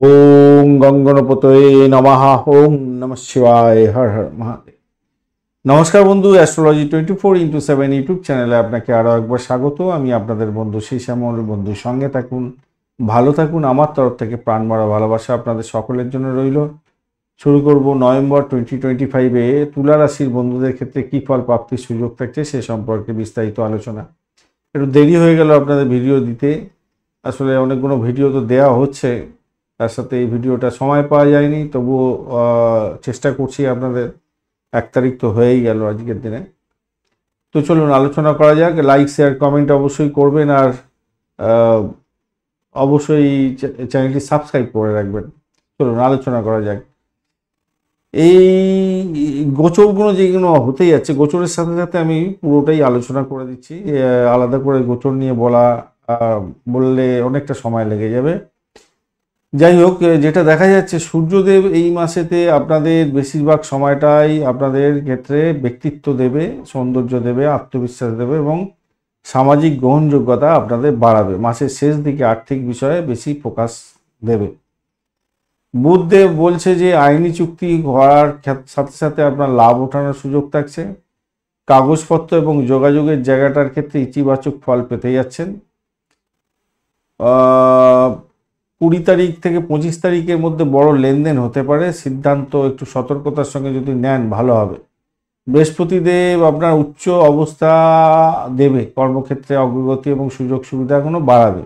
ওম গঙ্গনপতয়ে নমঃ। ওম নমঃ শিবায়। হর হর মহাদেব। নমস্কার বন্ধু, অ্যাস্ট্রোলজি 24x7 ইউটিউব চ্যানেলে আপনাকে আরও একবার স্বাগত। আমি আপনাদের বন্ধু শ্যামল। বন্ধুর সঙ্গে থাকুন, ভালো থাকুন। আমার তরফ থেকে প্রাণ ভরা ভালোবাসা আপনাদের সকলের জন্য রইল। শুরু করব নভেম্বর 2025-এ তুলা রাশির বন্ধুদের ক্ষেত্রে কী ফল প্রাপ্তির সুযোগ থাকছে সে সম্পর্কে বিস্তারিত আলোচনা। একটু দেরি হয়ে গেল আপনাদের ভিডিও দিতে, আসলে অনেকগুলো ভিডিও তো দেওয়া হচ্ছে, তার সাথে এই ভিডিওটা সময় পাওয়া যায়নি, তবুও চেষ্টা করছি আপনাদের। 1 তারিখ তো হয়েই গেল আজকের দিনে। তো চলুন আলোচনা করা যাক। লাইক শেয়ার কমেন্ট অবশ্যই করবেন, আর অবশ্যই চ্যানেলটি সাবস্ক্রাইব করে রাখবেন। চলুন আলোচনা করা যাক। এই গোচরগুলো যেগুলো হতেই যাচ্ছে, গোচরের সাথে সাথে আমি পুরোটাই আলোচনা করে দিচ্ছি। আলাদা করে গোচর নিয়ে বললে অনেকটা সময় লেগে যাবে। যাই হোক, যেটা দেখা যাচ্ছে, সূর্যদেব এই মাসেতে আপনাদের বেশিরভাগ সময়টাই আপনাদের ক্ষেত্রে ব্যক্তিত্ব দেবে, সৌন্দর্য দেবে, আত্মবিশ্বাস দেবে এবং সামাজিক গ্রহণযোগ্যতা আপনাদের বাড়াবে। মাসের শেষ দিকে আর্থিক বিষয়ে বেশি ফোকাস দেবে। বুধদেব বলছে যে আইনি চুক্তি হওয়ার সাথে সাথে আপনার লাভ ওঠানোর সুযোগ থাকছে। কাগজপত্র এবং যোগাযোগের জায়গাটার ক্ষেত্রে ইতিবাচক ফল পেতে যাচ্ছেন। 20 তারিখ থেকে 25 তারিখের মধ্যে বড় লেনদেন হতে পারে। সিদ্ধান্ত একটু সতর্কতার সঙ্গে যদি নেন ভালো হবে। বৃহস্পতিদেব আপনার উচ্চ অবস্থা দেবে, কর্মক্ষেত্রে অগ্রগতি এবং সুযোগ সুবিধাগুলো বাড়াবে।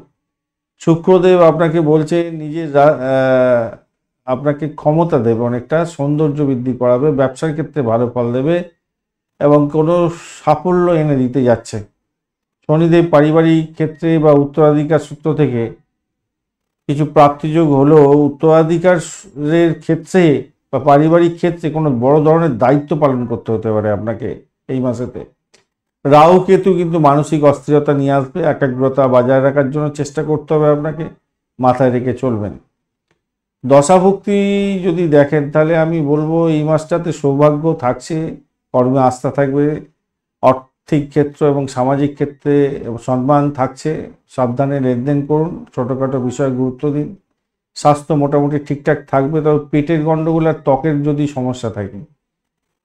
শুক্রদেব আপনাকে বলছে আপনাকে ক্ষমতা দেবে, অনেকটা সৌন্দর্য বৃদ্ধি করাবে, ব্যবসার ক্ষেত্রে ভালো ফল দেবে এবং কোনো সাফল্য এনে দিতে যাচ্ছে। শনিদেব পারিবারিক ক্ষেত্রে বা উত্তরাধিকার সূত্র থেকে কিছু প্রাপ্তিযোগ হলেও উত্তরাধিকারের ক্ষেত্রে বা পারিবারিক ক্ষেত্রে কোনো বড় ধরনের দায়িত্ব পালন করতে হতে পারে আপনাকে এই মাসেতে। রাহু কেতু কিন্তু মানসিক অস্থিরতা নিয়ে আসবে। একাগ্রতা বজায় রাখার জন্য চেষ্টা করতে হবে আপনাকে, মাথায় রেখে চলবেন। দশাভুক্তি যদি দেখেন তাহলে আমি বলবো এই মাসটাতে সৌভাগ্য থাকছে, কর্মে আস্থা থাকবে, আর্থিক ক্ষেত্র এবং সামাজিক ক্ষেত্রে সম্মান থাকছে। সাবধানে লেনদেন করুন, ছোটোখাটো বিষয়ে গুরুত্ব দিন। স্বাস্থ্য মোটামুটি ঠিকঠাক থাকবে, তবে পেটের গণ্ডগোল আর ত্বকের যদি সমস্যা থাকে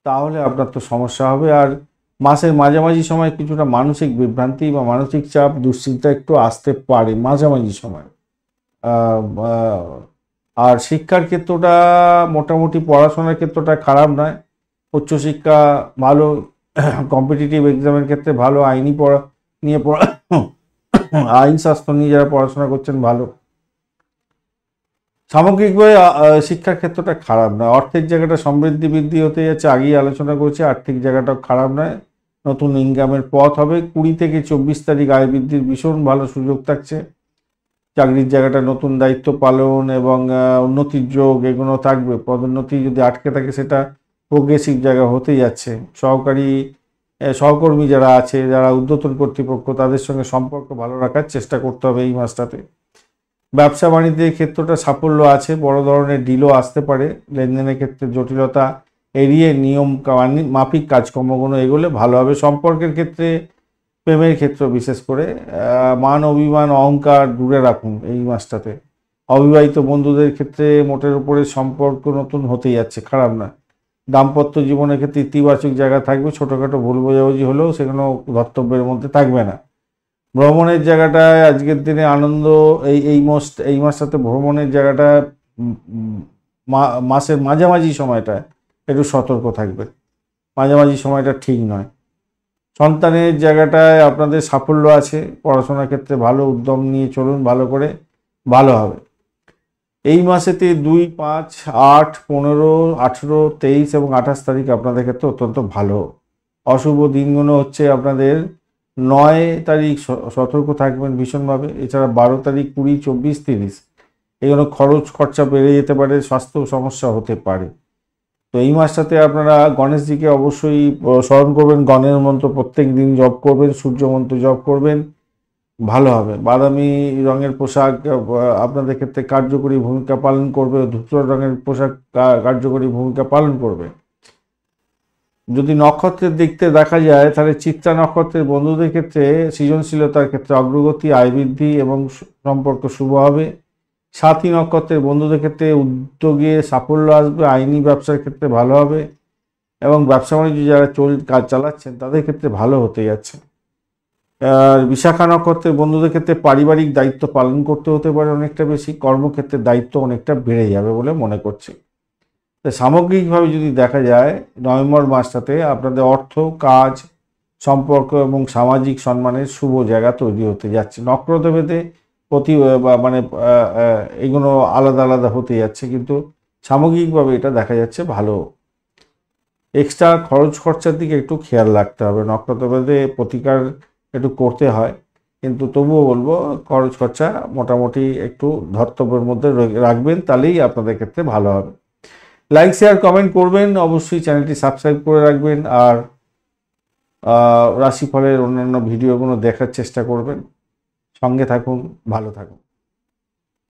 তাহলে আপনার তো সমস্যা হবে। আর মাসের মাঝামাঝি সময় কিছুটা মানসিক বিভ্রান্তি বা মানসিক চাপ, দুশ্চিন্তা একটু আসতে পারে মাঝামাঝি সময়। আর শিক্ষার ক্ষেত্রটা মোটামুটি, পড়াশোনার ক্ষেত্রটা খারাপ নয়। উচ্চশিক্ষা ভালো, কম্পিটিটিভ এক্সামের ক্ষেত্রে ভালো, আইনি আইন শাস্ত্র নিয়ে যারা পড়াশোনা করছেন ভালো। সামগ্রিকভাবে শিক্ষার ক্ষেত্রটা খারাপ নয়। অর্থের জায়গাটা সমৃদ্ধি বৃদ্ধি হতে যাচ্ছে, আগেই আলোচনা করছি। আর্থিক জায়গাটাও খারাপ নয়, নতুন ইনকামের পথ হবে। 20 থেকে 24 তারিখ আয় বৃদ্ধির ভীষণ ভালো সুযোগ থাকছে। চাকরির জায়গাটা নতুন দায়িত্ব পালন এবং উন্নতির যোগ এগুলো থাকবে। পদোন্নতি যদি আটকে থাকে সেটা প্রোগ্রেসিভ জায়গা হতে যাচ্ছে। সহকর্মী যারা আছে, যারা ঊর্ধ্বতন কর্তৃপক্ষ, তাদের সঙ্গে সম্পর্ক ভালো রাখার চেষ্টা করতে হবে এই মাসটাতে। ব্যবসা বাণিজ্যের ক্ষেত্রটা সাফল্য আছে, বড় ধরনের ডিলও আসতে পারে। লেনদেনের ক্ষেত্রে জটিলতা এড়িয়ে নিয়ম মাফিক কাজকর্মগুলো এগোলে ভালো হবে। সম্পর্কের ক্ষেত্রে, প্রেমের ক্ষেত্র বিশেষ করে মান অভিমান অহংকার দূরে রাখুন এই মাসটাতে। অবিবাহিত বন্ধুদের ক্ষেত্রে মোটের উপরে সম্পর্ক নতুন হতে যাচ্ছে, খারাপ না। দাম্পত্য জীবনের ক্ষেত্রে ইতিবাচক জায়গা থাকবে। ছোটোখাটো ভুল বোঝাবুঝি হলেও সেগুলো ধর্তব্যের মধ্যে থাকবে না। ভ্রমণের জায়গাটায় আজকের দিনে আনন্দ, এই মাসটাতে ভ্রমণের জায়গাটা মাসের মাঝামাঝি সময়টা একটু সতর্ক থাকবে। মাঝামাঝি সময়টা ঠিক নয়। সন্তানের জায়গাটায় আপনাদের সাফল্য আছে, পড়াশোনার ক্ষেত্রে ভালো উদ্যম নিয়ে চলুন, ভালো করে ভালো হবে। এই মাসেতে 2, 5, 8, 15, 18, 23 এবং 28 তারিখ আপনাদের ক্ষেত্রে অত্যন্ত ভালো। অশুভ দিনগুলো হচ্ছে আপনাদের 9 তারিখ সতর্ক থাকবেন ভীষণভাবে। এছাড়া 12 তারিখ, 20, 24, 30 এগুলো খরচা বেড়ে যেতে পারে, স্বাস্থ্য সমস্যা হতে পারে। তো এই মাসটাতে আপনারা গণেশজিকে অবশ্যই স্মরণ করবেন। গণের মন্ত্র প্রত্যেক দিন জপ করবেন, সূর্য মন্ত্র জপ করবেন, ভালো হবে। বাদামি রঙের পোশাক আপনাদের ক্ষেত্রে কার্যকরী ভূমিকা পালন করবে। ধূসর রঙের পোশাক কার্যকরী ভূমিকা পালন করবে। যদি নক্ষত্রের দিকতে দেখা যায় তাহলে চিত্রা নক্ষত্রের বন্ধুদের ক্ষেত্রে সৃজনশীলতার ক্ষেত্রে অগ্রগতি, আয় বৃদ্ধি এবং সম্পর্ক শুভ হবে। সাথী নক্ষত্রের বন্ধুদের ক্ষেত্রে উদ্যোগে সাফল্য আসবে, আইনি ব্যবসার ক্ষেত্রে ভালো হবে এবং ব্যবসা বাণিজ্য যারা কাজ চালাচ্ছেন তাদের ক্ষেত্রে ভালো হতে যাচ্ছে। আর বিশাখা নক্ষত্রের বন্ধুদের ক্ষেত্রে পারিবারিক দায়িত্ব পালন করতে হতে পারে অনেকটা বেশি, কর্মক্ষেত্রের দায়িত্ব অনেকটা বেড়ে যাবে বলে মনে করছি। তো সামগ্রিকভাবে যদি দেখা যায় নভেম্বর মাসটাতে আপনাদের অর্থ, কাজ, সম্পর্ক এবং সামাজিক সম্মানের শুভ জায়গা তৈরি হতে যাচ্ছে। নক্ষত্রভেদে মানে এগুলো আলাদা আলাদা হতে যাচ্ছে, কিন্তু সামগ্রিকভাবে এটা দেখা যাচ্ছে ভালো। এক্সট্রা খরচ খরচার দিকে একটু খেয়াল রাখতে হবে, নক্ষত্রভেদে প্রতিকার একটু করতে হয়, কিন্তু তবুও বলবো খরচ খরচা মোটামুটি একটু ধর্তব্যের মধ্যে রাখবেন, তাহলেই আপনাদের ক্ষেত্রে ভালো হবে। লাইক, শেয়ার, কমেন্ট করবেন, অবশ্যই চ্যানেলটি সাবস্ক্রাইব করে রাখবেন, আর রাশিফলের অন্যান্য ভিডিওগুলো দেখার চেষ্টা করবেন। সঙ্গে থাকুন, ভালো থাকুন।